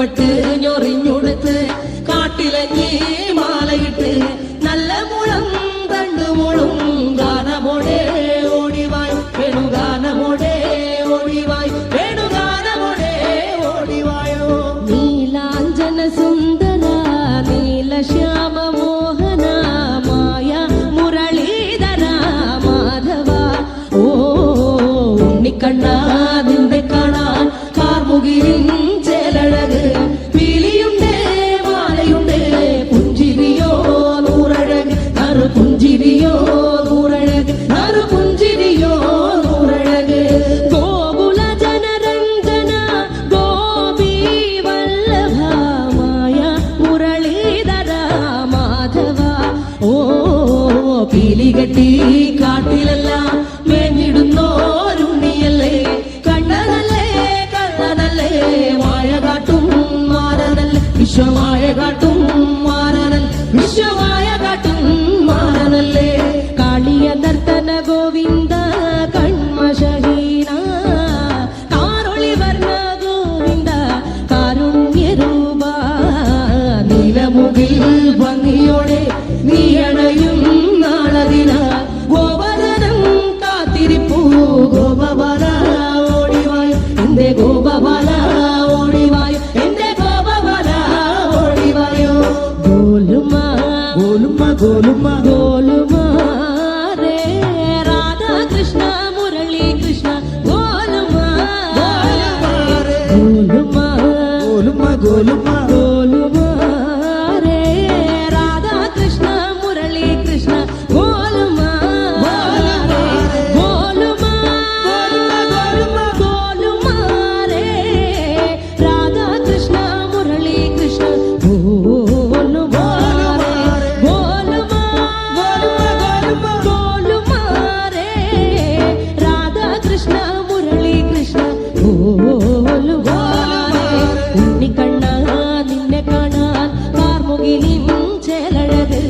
മഞ്ഞപ്പട്ട് ഞൊറിഞ്ഞുടുത്ത് കാട്ടിലഞ്ഞി മാലയിട്ട് നല്ല മുളം തണ്ടുമുളും ഗാനമോടെ ഓടിവായ് വേണുഗാനമോടെ ഓടിവായ് വേണുഗാനമോടെ ഓടിവായോ നീലാഞ്ജന സുന്ദര നീലശ്യാമ മോഹന മായ മുരളീധര മാധവ ഓ ഉണ്ണിക്കണ്ണ നിന്റെ കാണാൻ കാർമുകിലിൻ ചേലഴക് പീലിയുണ്ട് മാലയുണ്ട് പുഞ്ചിരിയോ നൂറഴക് നറു പുഞ്ചിരിയോ നൂറഴക് നറു പുഞ്ചിരിയോ നൂറഴക് ഗോകുല ജനരഞ്ജന ഗോപി വല്ലഭമായ മുരളീധര മാധവ ഓ പീലികെട്ടി കാട്ടിലെല്ലാം മേഞ്ഞിടുന്നോരുണ്ണിയല്ലേ കണ്ണനല്ലേ കണ്ണനല്ലേ മായ കാട്ടും മാറനല്ലേ വിശ്വമായ കാട്ടും മാറനൽ വിശ്വമായ കാട്ടും മാറനല്ലേ കാളിയ നർത്തന ഗോവിന്ദ കൺമശഹീന കാരൊളി വർണ്ണ ഗോവിന്ദ കാരുണ്യരൂപ നീലമുകിൽ ഭംഗിയോടെ നീ അണയും നാളതിന ഗോവർദ്ധനം കാത്തിരിപ്പൂ ഗോപബാല ഓടിവായു എന്റെ ഗോപബാല ഓടിവായു എന്റെ ഗോപബാല ഓടിവായോ ഗോലുമ ഗോലുമ ഗോലുമ ഗോലുമ രേ രാധാ കൃഷ്ണ മുരളി കൃഷ്ണ ഗോലുമ ഗോലുമ ഗോലുമ ഗോലുമ ഗോലുമ രേ രാധാ കൃഷ്ണ മുരളി കൃഷ്ണ ഗോലുമ ഗോലുമ ഗോലുമ രേ രാധാ കൃഷ്ണ മുരളി കൃഷ്ണ ഗോലുമ ഗോലുമ ഗോലുമ രേ രാധാ കൃഷ്ണ മുരളി കൃഷ്ണ ഗോലുമ ഉണ്ണിക്കണ്ണ നിന്നെ കാണാൻ കാർമുകിലിൻ ചേലഴക്